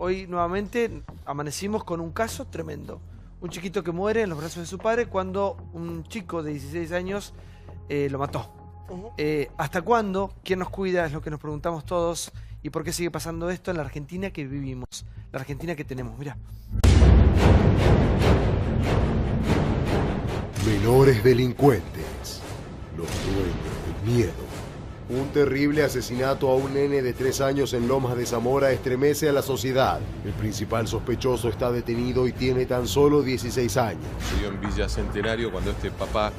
hoy nuevamente amanecimos con un caso tremendo. Un chiquito que muere en los brazos de su padre cuando un chico de 16 años lo mató. ¿Hasta cuándo? ¿Quién nos cuida? Es lo que nos preguntamos todos. ¿Y por qué sigue pasando esto en la Argentina que vivimos? La Argentina que tenemos, mirá. Menores delincuentes, los dueños del miedo. Un terrible asesinato a un nene de 3 años en Lomas de Zamora estremece a la sociedad. El principal sospechoso está detenido y tiene tan solo 16 años. Se dio en Villa Centenario cuando este papá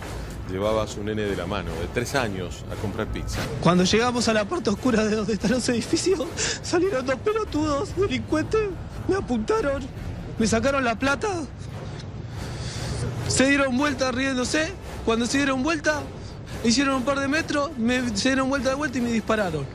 llevaba a su nene de la mano, de 3 años, a comprar pizza. Cuando llegamos a la parte oscura de donde están los edificios, salieron 2 pelotudos delincuentes, me apuntaron, me sacaron la plata, se dieron vuelta riéndose. Cuando se dieron vuelta, hicieron un par de metros, se dieron vuelta de vuelta y me dispararon.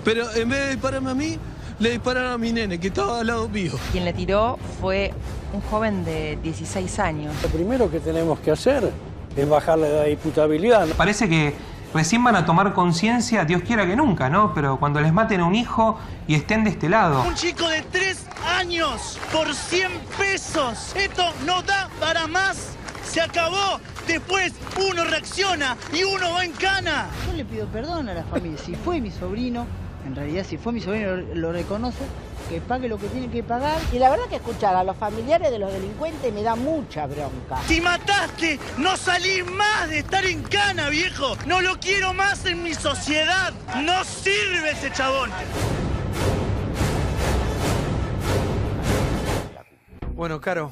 Pero en vez de dispararme a mí, le dispararon a mi nene, que estaba al lado mío. Quien le tiró fue un joven de 16 años. Lo primero que tenemos que hacer es bajarle la imputabilidad. Parece que recién van a tomar conciencia, Dios quiera que nunca, ¿no? Pero cuando les maten a un hijo y estén de este lado. Un chico de 3 años por 100 pesos. Esto no da para más. Se acabó. Después uno reacciona y uno va en cana. Yo le pido perdón a la familia. Si fue mi sobrino, en realidad si fue mi sobrino lo reconoce, que pague lo que tiene que pagar. Y la verdad que escuchar a los familiares de los delincuentes me da mucha bronca. Si mataste, no salís más de estar en cana, viejo. No lo quiero más en mi sociedad. No sirve ese chabón. Bueno, Caro.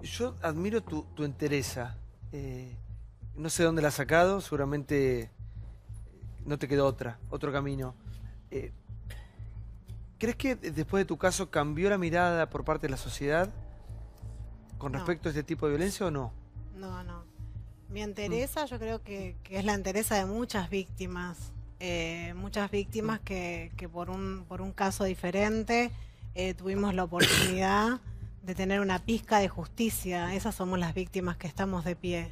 Yo admiro tu entereza. No sé dónde la has sacado, seguramente no te quedó otro camino. ¿Crees que después de tu caso cambió la mirada por parte de la sociedad con respecto a este tipo de violencia o no? No, no. Mi entereza yo creo que es la entereza de muchas víctimas. Muchas víctimas que por un caso diferente tuvimos la oportunidad de tener una pizca de justicia. Esas somos las víctimas que estamos de pie.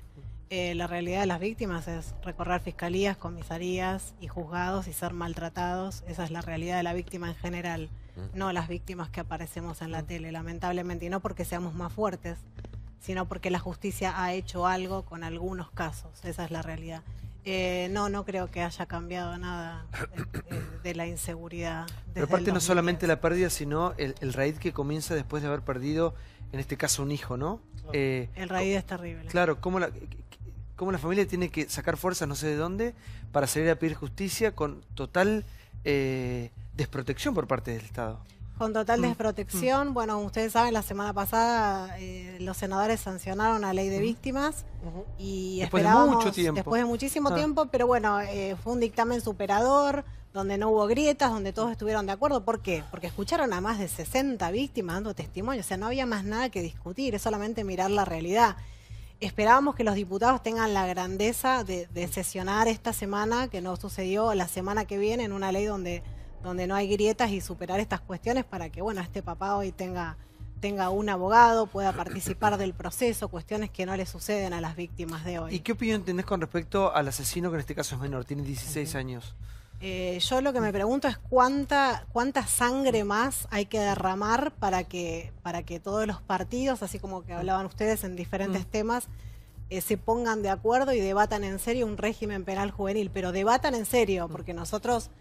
La realidad de las víctimas es recorrer fiscalías, comisarías y juzgados y ser maltratados. Esa es la realidad de la víctima en general, no las víctimas que aparecemos en la tele, lamentablemente. Y no porque seamos más fuertes, sino porque la justicia ha hecho algo con algunos casos. Esa es la realidad. No creo que haya cambiado nada de la inseguridad. Pero aparte no solamente la pérdida, sino el raíz que comienza después de haber perdido, en este caso, un hijo, ¿no? El raíz es terrible. Claro, cómo la familia tiene que sacar fuerzas no sé de dónde para salir a pedir justicia con total desprotección por parte del Estado. Con total desprotección. Bueno, ustedes saben, la semana pasada los senadores sancionaron la ley de víctimas y después esperábamos, de mucho tiempo. después de muchísimo tiempo, pero bueno, fue un dictamen superador, donde no hubo grietas, donde todos estuvieron de acuerdo. ¿Por qué? Porque escucharon a más de 60 víctimas dando testimonio, o sea, no había más nada que discutir, es solamente mirar la realidad. Esperábamos que los diputados tengan la grandeza de sesionar esta semana, que no sucedió, la semana que viene, en una ley donde no hay grietas, y superar estas cuestiones para que, bueno, este papá hoy tenga un abogado, pueda participar del proceso, cuestiones que no le suceden a las víctimas de hoy. ¿Y qué opinión tenés con respecto al asesino, que en este caso es menor, tiene 16 años? Yo lo que me pregunto es cuánta sangre más hay que derramar para que todos los partidos, así como que hablaban ustedes en diferentes temas, se pongan de acuerdo y debatan en serio un régimen penal juvenil, pero debatan en serio, porque nosotros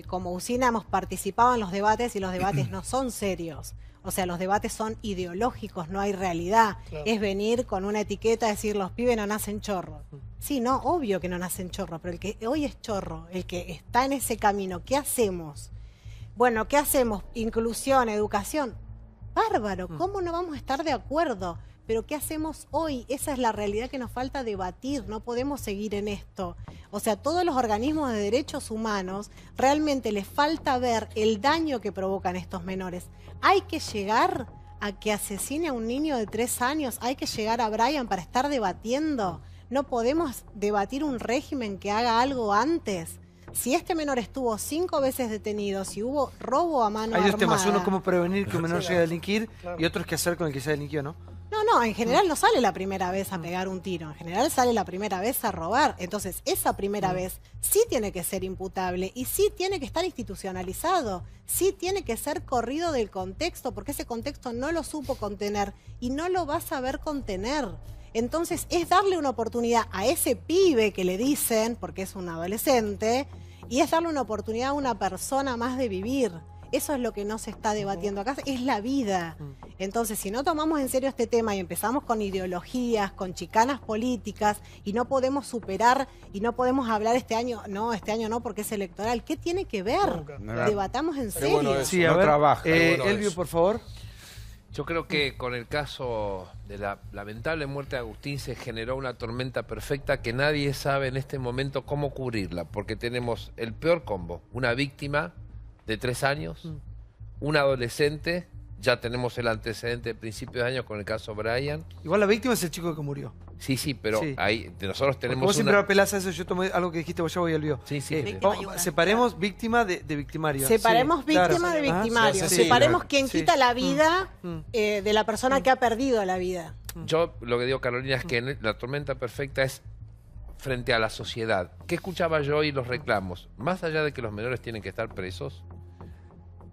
como usina hemos participado en los debates y los debates no son serios. O sea, los debates son ideológicos, no hay realidad. Claro. Es venir con una etiqueta, decir los pibes no nacen chorros. Sí, no, obvio que no nacen chorros, pero el que hoy es chorro, el que está en ese camino, ¿qué hacemos? Bueno, ¿qué hacemos? Inclusión, educación. Bárbaro, ¿cómo no vamos a estar de acuerdo? Pero ¿qué hacemos hoy? Esa es la realidad que nos falta debatir, no podemos seguir en esto. O sea, todos los organismos de derechos humanos realmente les falta ver el daño que provocan estos menores. Hay que llegar a que asesine a un niño de 3 años, hay que llegar a Brian para estar debatiendo. No podemos debatir un régimen que haga algo antes. Si este menor estuvo 5 veces detenido, si hubo robo a mano armada... Hay dos temas, uno cómo prevenir que un menor llegue a delinquir y otro es qué hacer con el que se delinquió, ¿no? No, en general no sale la primera vez a pegar un tiro, en general sale la primera vez a robar. Entonces, esa primera vez sí tiene que ser imputable y sí tiene que estar institucionalizado, sí tiene que ser corrido del contexto, porque ese contexto no lo supo contener y no lo va a saber contener. Entonces, es darle una oportunidad a ese pibe que le dicen, porque es un adolescente, y es darle una oportunidad a una persona más de vivir. Eso es lo que no se está debatiendo acá, es la vida. Entonces, si no tomamos en serio este tema y empezamos con ideologías, con chicanas políticas, y no podemos superar, y no podemos hablar este año no, porque es electoral, ¿qué tiene que ver? Debatamos en serio. Bueno, sí, a ver, Elvio, por favor. Yo creo que con el caso de la lamentable muerte de Agustín se generó una tormenta perfecta que nadie sabe en este momento cómo cubrirla, porque tenemos el peor combo, una víctima de 3 años, un adolescente, ya tenemos el antecedente de principios de años con el caso Brian. Igual la víctima es el chico que murió. Sí, pero ahí nosotros tenemos vos siempre apelás a eso, yo tomé algo que dijiste vos ya voy al lío. Separemos víctima de victimario. Separemos víctima de victimario. Separemos quien quita la vida de la persona que ha perdido la vida. Yo lo que digo, Carolina, es que la tormenta perfecta es frente a la sociedad. ¿Qué escuchaba yo hoy los reclamos? Más allá de que los menores tienen que estar presos,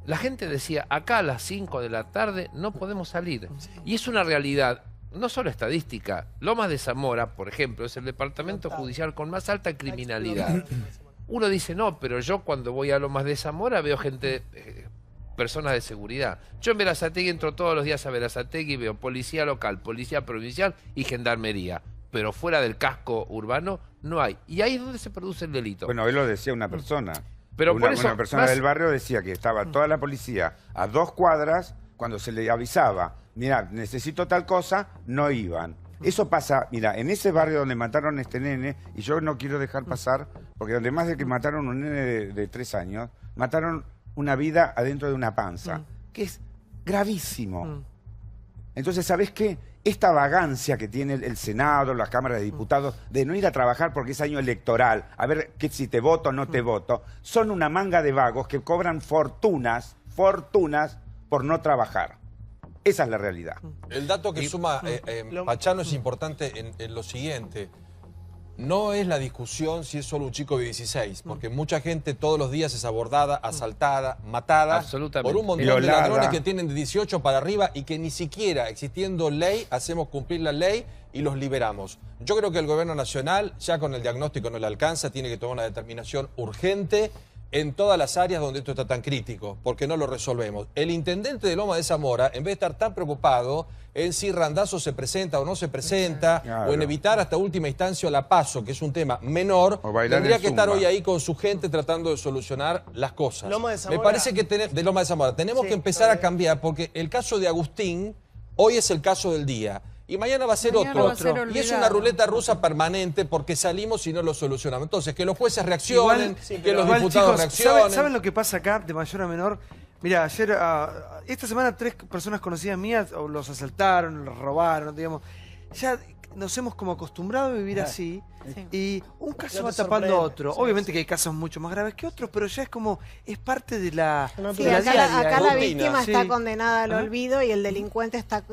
la gente decía, acá a las 5 de la tarde no podemos salir. Y es una realidad, no solo estadística. Lomas de Zamora, por ejemplo, es el departamento judicial con más alta criminalidad. Uno dice, no, pero yo cuando voy a Lomas de Zamora veo gente, personas de seguridad. Yo en Berazategui entro todos los días a Berazategui y veo policía local, policía provincial y gendarmería. Pero fuera del casco urbano no hay. Y ahí es donde se produce el delito. Bueno, él lo decía una persona. Pero una persona del barrio decía que estaba toda la policía a 2 cuadras, cuando se le avisaba, mira, necesito tal cosa, no iban. Eso pasa, mira, en ese barrio donde mataron a este nene, y yo no quiero dejar pasar, porque además de que mataron a un nene de 3 años, mataron una vida adentro de una panza, que es gravísimo. Entonces, ¿sabés qué? Esta vagancia que tiene el Senado, las cámaras de diputados, de no ir a trabajar porque es año electoral, a ver que si te voto o no te voto, son una manga de vagos que cobran fortunas por no trabajar. Esa es la realidad. El dato que suma Pachano es importante en lo siguiente. No es la discusión si es solo un chico de 16, porque mucha gente todos los días es abordada, asaltada, matada por un montón de ladrones que tienen de 18 para arriba y que ni siquiera existiendo ley hacemos cumplir la ley y los liberamos. Yo creo que el gobierno nacional, ya con el diagnóstico no le alcanza, tiene que tomar una determinación urgente en todas las áreas donde esto está tan crítico, porque no lo resolvemos. El intendente de Loma de Zamora, en vez de estar tan preocupado en si Randazzo se presenta o no se presenta, o en evitar hasta última instancia la PASO, que es un tema menor, tendría que estar hoy ahí con su gente tratando de solucionar las cosas. Me parece que de Loma de Zamora tenemos que empezar a cambiar, porque el caso de Agustín hoy es el caso del día. Y mañana va a ser otro. Y es una ruleta rusa permanente porque salimos y no lo solucionamos. Entonces, que los jueces reaccionen, que los diputados reaccionen. ¿Saben lo que pasa acá, de mayor a menor? Mira, ayer, esta semana 3 personas conocidas mías los asaltaron, los robaron, digamos. Ya nos hemos como acostumbrado a vivir así. Y un caso va tapando otro. Obviamente que hay casos mucho más graves que otros, pero ya es como, es parte de la acá la víctima está condenada al olvido y el delincuente está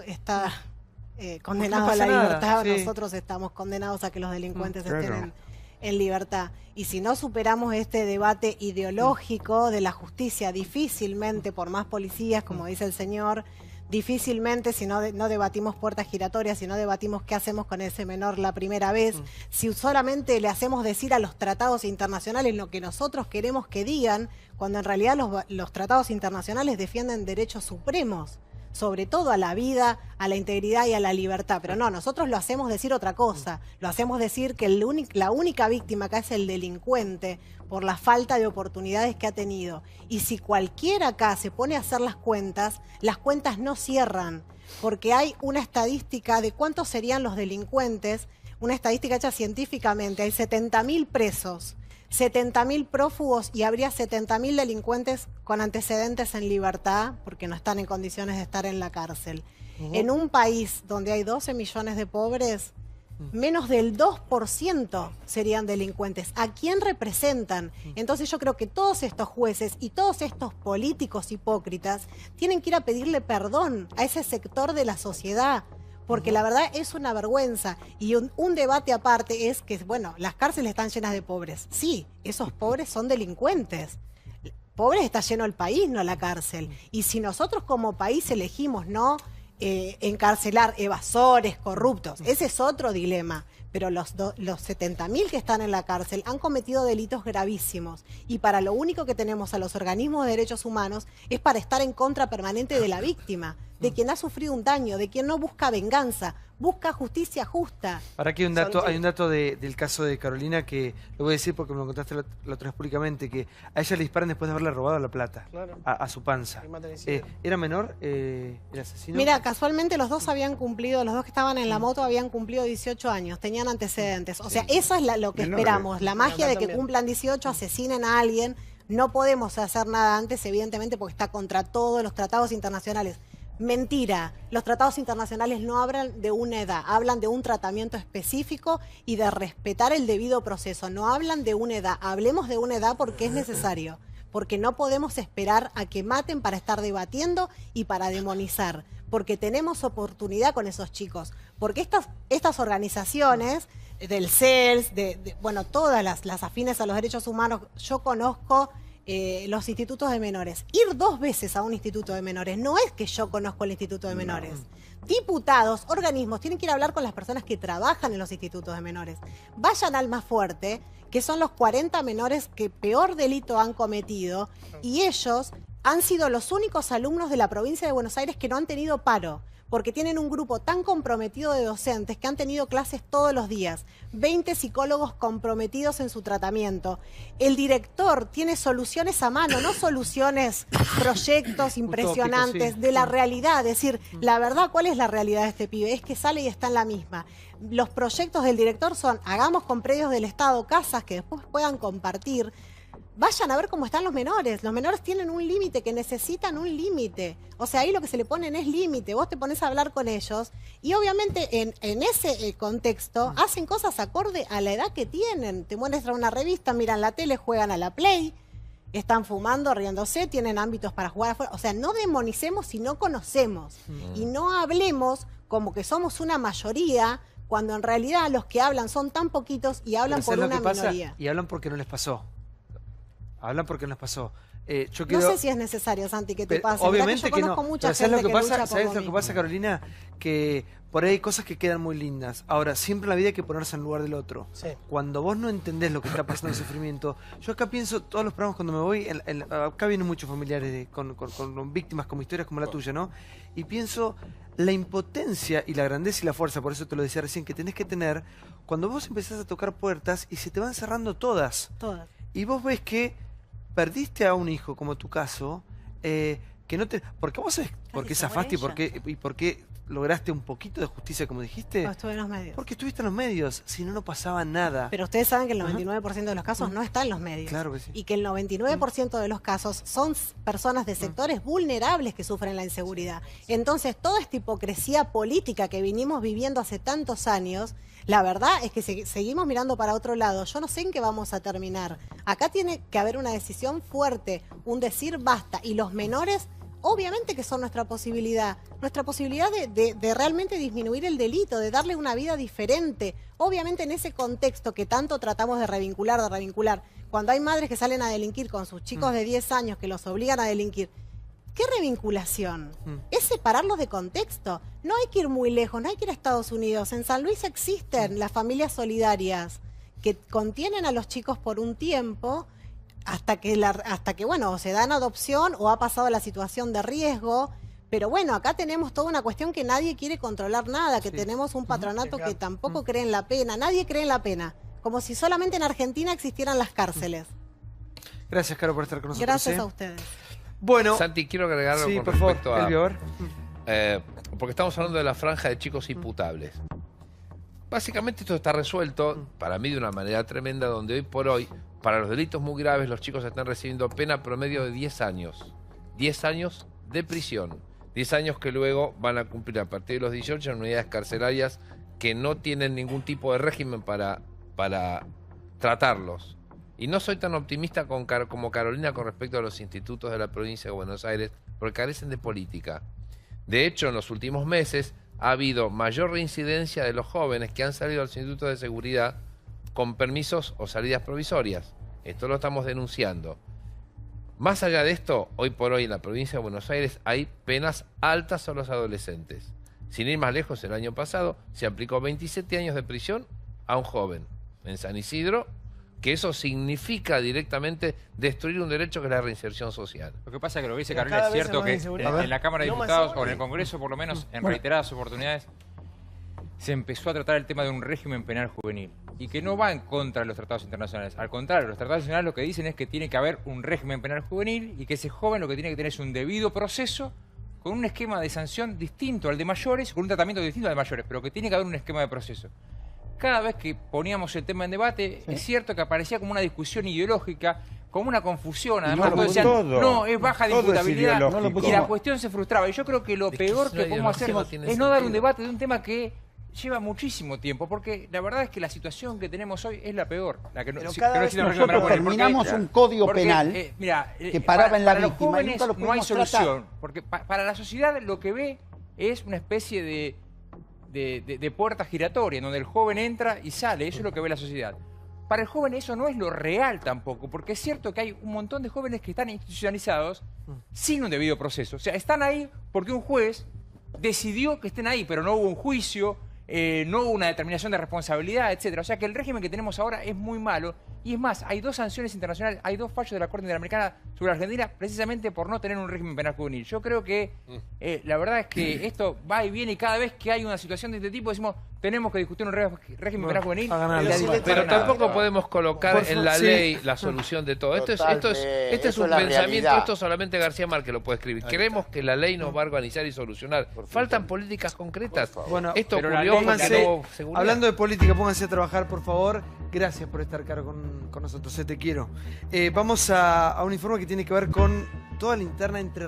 condenado a la libertad. Nosotros estamos condenados a que los delincuentes estén en libertad. Y si no superamos este debate ideológico de la justicia, difícilmente, por más policías, como dice el señor, difícilmente, si no debatimos puertas giratorias, si no debatimos qué hacemos con ese menor la primera vez, si solamente le hacemos decir a los tratados internacionales lo que nosotros queremos que digan, cuando en realidad los tratados internacionales defienden derechos supremos, sobre todo a la vida, a la integridad y a la libertad. Pero no, nosotros lo hacemos decir otra cosa. Lo hacemos decir que la única víctima acá es el delincuente por la falta de oportunidades que ha tenido. Y si cualquiera acá se pone a hacer las cuentas no cierran, porque hay una estadística de cuántos serían los delincuentes, una estadística hecha científicamente. Hay 70.000 presos, 70.000 prófugos y habría 70.000 delincuentes con antecedentes en libertad porque no están en condiciones de estar en la cárcel. En un país donde hay 12 millones de pobres, menos del 2% serían delincuentes. ¿A quién representan? Entonces yo creo que todos estos jueces y todos estos políticos hipócritas tienen que ir a pedirle perdón a ese sector de la sociedad, porque la verdad es una vergüenza. Y un debate aparte es que, bueno, las cárceles están llenas de pobres. Sí, esos pobres son delincuentes. Pobres está lleno el país, no la cárcel. Y si nosotros como país elegimos no encarcelar evasores, corruptos, ese es otro dilema. Pero los 70.000 que están en la cárcel han cometido delitos gravísimos. Y para lo único que tenemos a los organismos de derechos humanos es para estar en contra permanente de la víctima, de quien ha sufrido un daño, de quien no busca venganza, busca justicia justa. Para que hay un dato del caso de Carolina que lo voy a decir porque me lo contaste la otra vez públicamente, que a ella le disparan después de haberle robado la plata, a su panza. ¿Era menor el asesino? Mira, casualmente los dos que estaban en la moto habían cumplido 18 años, tenían antecedentes. O sea, eso es lo que esperamos, la magia de que cumplan 18, asesinen a alguien. No podemos hacer nada antes, evidentemente, porque está contra todos los tratados internacionales. Mentira, los tratados internacionales no hablan de una edad, hablan de un tratamiento específico y de respetar el debido proceso. No hablan de una edad, hablemos de una edad porque es necesario, porque no podemos esperar a que maten para estar debatiendo y para demonizar, porque tenemos oportunidad con esos chicos, porque estas organizaciones del CELS, bueno, todas las afines a los derechos humanos, yo conozco los institutos de menores. Ir 2 veces a un instituto de menores no es que yo conozco el instituto de menores. Diputados, organismos, tienen que ir a hablar con las personas que trabajan en los institutos de menores. Vayan al más fuerte, que son los 40 menores que peor delito han cometido, y ellos han sido los únicos alumnos de la provincia de Buenos Aires que no han tenido paro, porque tienen un grupo tan comprometido de docentes que han tenido clases todos los días, 20 psicólogos comprometidos en su tratamiento. El director tiene soluciones a mano, no soluciones, proyectos impresionantes de la realidad. Es decir, la verdad, ¿cuál es la realidad de este pibe? Es que sale y está en la misma. Los proyectos del director son, hagamos con predios del Estado casas que después puedan compartir. Vayan a ver cómo están los menores. Los menores tienen un límite, que necesitan un límite. O sea, ahí lo que se le ponen es límite. Vos te pones a hablar con ellos y obviamente en ese contexto hacen cosas acorde a la edad que tienen. Te muestran una revista, miran la tele, juegan a la Play, están fumando, riéndose, tienen ámbitos para jugar afuera. O sea, no demonicemos si no conocemos. Y no hablemos como que somos una mayoría, cuando en realidad los que hablan son tan poquitos y hablan por una minoría. Y hablan porque no les pasó. Hablan porque nos pasó. No sé si es necesario, Santi, que te pase. Obviamente que no. Mucha ¿Sabes gente lo que pasa? ¿Sabes lo que pasa, Carolina? Que por ahí hay cosas que quedan muy lindas. Ahora, siempre en la vida hay que ponerse en el lugar del otro. Sí. Cuando vos no entendés lo que está pasando en el sufrimiento, yo acá pienso, todos los programas cuando me voy, acá vienen muchos familiares con víctimas como historias como la tuya, ¿no? Y pienso la impotencia y la grandeza y la fuerza, por eso te lo decía recién, que tenés que tener cuando vos empezás a tocar puertas y se te van cerrando todas. Todas. Y vos ves que perdiste a un hijo, como tu caso, que no te... ¿Por qué vos sabés por qué zafaste y por qué lograste un poquito de justicia, como dijiste? No, estuve en los medios. Porque estuviste en los medios, si no, no pasaba nada. Pero ustedes saben que el 99% de los casos no está en los medios. Claro que sí. Y que el 99% de los casos son personas de sectores vulnerables que sufren la inseguridad. Entonces, toda esta hipocresía política que vinimos viviendo hace tantos años, la verdad es que seguimos mirando para otro lado. Yo no sé en qué vamos a terminar. Acá tiene que haber una decisión fuerte, un decir basta. Y los menores, obviamente que son nuestra posibilidad de realmente disminuir el delito, de darle una vida diferente. Obviamente en ese contexto que tanto tratamos de revincular. Cuando hay madres que salen a delinquir con sus chicos de 10 años que los obligan a delinquir, ¿qué revinculación? Es separarlos de contexto. No hay que ir muy lejos, no hay que ir a Estados Unidos. En San Luis existen las familias solidarias que contienen a los chicos por un tiempo hasta que bueno, se dan adopción o ha pasado la situación de riesgo. Pero bueno, acá tenemos toda una cuestión que nadie quiere controlar nada, que tenemos un patronato que tampoco cree en la pena. Nadie cree en la pena. Como si solamente en Argentina existieran las cárceles. Gracias, Caro, por estar con nosotros. Gracias a ustedes. Bueno, Santi, quiero agregar algo con respecto a... porque estamos hablando de la franja de chicos imputables. Básicamente esto está resuelto, para mí de una manera tremenda, donde hoy por hoy, para los delitos muy graves, los chicos están recibiendo pena promedio de 10 años. 10 años de prisión. 10 años que luego van a cumplir a partir de los 18 en unidades carcelarias que no tienen ningún tipo de régimen para tratarlos. Y no soy tan optimista como Carolina con respecto a los institutos de la provincia de Buenos Aires, porque carecen de política. De hecho, en los últimos meses ha habido mayor reincidencia de los jóvenes que han salido al Instituto de Seguridad con permisos o salidas provisorias. Esto lo estamos denunciando. Más allá de esto, hoy por hoy en la provincia de Buenos Aires hay penas altas a los adolescentes. Sin ir más lejos, el año pasado se aplicó 27 años de prisión a un joven en San Isidro, que eso significa directamente destruir un derecho que es la reinserción social. Lo que pasa es que lo que dice Carolina es cierto que en la Cámara de Diputados o en el Congreso, por lo menos en reiteradas oportunidades, se empezó a tratar el tema de un régimen penal juvenil y que no va en contra de los tratados internacionales. Al contrario, los tratados internacionales lo que dicen es que tiene que haber un régimen penal juvenil y que ese joven lo que tiene que tener es un debido proceso con un esquema de sanción distinto al de mayores, con un tratamiento distinto al de mayores, pero que tiene que haber un esquema de proceso. Cada vez que poníamos el tema en debate, es cierto que aparecía como una discusión ideológica, como una confusión. Además, todos decían, no, es baja de imputabilidad. Y la cuestión se frustraba. Y yo creo que lo peor que podemos hacer es no dar un debate de un tema que lleva muchísimo tiempo, porque la verdad es que la situación que tenemos hoy es la peor. La que pero cada vez nosotros terminamos un código penal que paraba en la víctima y nunca lo no hay pudimos solución, tratar. porque para la sociedad lo que ve es una especie de puerta giratoria, en donde el joven entra y sale. Eso es lo que ve la sociedad. Para el joven eso no es lo real tampoco, porque es cierto que hay un montón de jóvenes que están institucionalizados sin un debido proceso. O sea, están ahí porque un juez decidió que estén ahí, pero no hubo un juicio, no hubo una determinación de responsabilidad, etcétera. O sea que el régimen que tenemos ahora es muy malo. Y es más, hay 2 sanciones internacionales, hay 2 fallos de la Corte Interamericana sobre Argentina precisamente por no tener un régimen penal juvenil. Yo creo que la verdad es que esto va y viene y cada vez que hay una situación de este tipo decimos tenemos que discutir un régimen penal juvenil. Pero tampoco podemos colocar en la ley la solución de todo. Esto es un pensamiento, esto solamente García Márquez lo puede escribir. Queremos que la ley nos va a organizar y solucionar. Faltan políticas concretas. Bueno, esto ocurrió, hablando de política, pónganse a trabajar, por favor. Gracias por estar acá con nosotros, te quiero. Vamos a un informe que tiene que ver con toda la interna entre